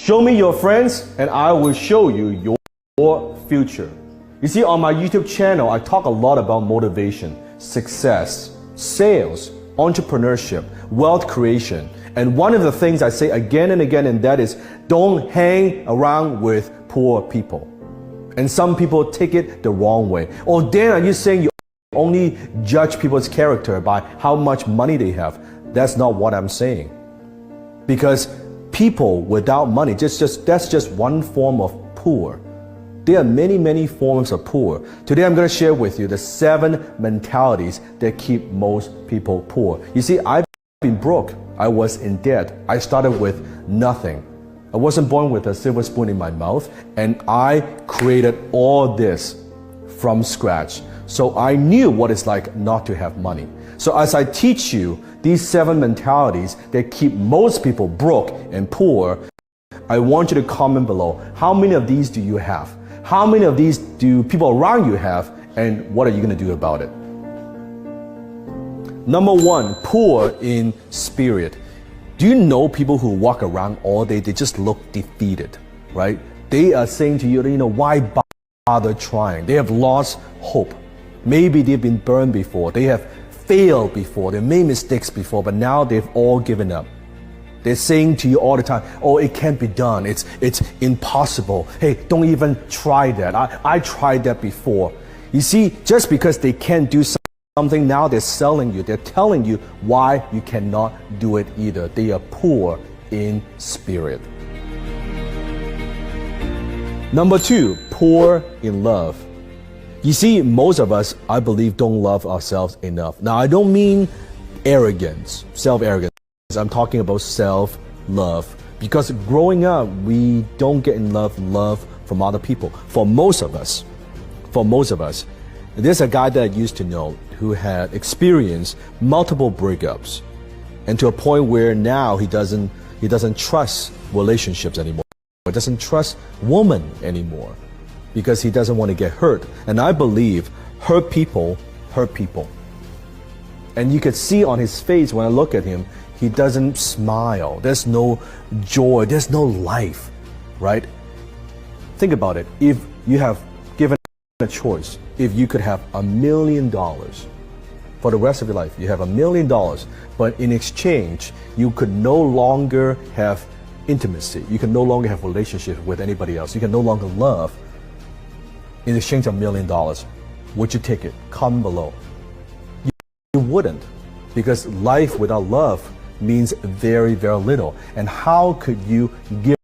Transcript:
Show me your friends and I will show you your future. You see, on my YouTube channel, I talk a lot about motivation, success, sales, entrepreneurship, wealth creation. And one of the things I say again and again, and that is don't hang around with poor people. And some people take it the wrong way. Oh, Dan, are you saying you only judge people's character by how much money they have? That's not what I'm saying. Because people without money, that's just one form of poor. There are many forms of poor. Today I'm going to share with you the 7 mentalities that keep most people poor. You see, I've been broke. I was in debt. I started with nothing. I wasn't born with a silver spoon in my mouth, and I created all this from scratch. So I knew what it's like not to have money. So as I teach you these 7 mentalities that keep most people broke and poor, I want you to comment below, how many of these do you have? How many of these do people around you have, and what are you going to do about it? Number 1, poor in spirit. Do you know people who walk around all day, they just look defeated, right? They are saying to you, why bother trying? They have lost hope. Maybe they've been burned before. They have failed before. They made mistakes before, but now they've all given up. They're saying to you all the time, oh, it can't be done. It's impossible. Hey, don't even try that. I tried that before. You see, just because they can't do something, now they're selling you. They're telling you why you cannot do it either. They are poor in spirit. Number 2, poor in love. You see, most of us, I believe, don't love ourselves enough. Now, I don't mean arrogance, self-arrogance. I'm talking about self-love. Because growing up, we don't get enough love from other people. For most of us, there's a guy that I used to know who had experienced multiple breakups, and to a point where now he doesn't trust relationships anymore. He doesn't trust women anymore because he doesn't want to get hurt. And I believe hurt people hurt people. And you could see on his face when I look at him, he doesn't smile. There's no joy. There's no life, right? Think about it. If you have given a choice, if you could have $1 million for the rest of your life, you have $1 million, but in exchange, you could no longer have intimacy. You can no longer have relationships with anybody else. You can no longer love. In exchange of $1 million, would you take it? Comment below. You wouldn't, because life without love means very little. And how could you give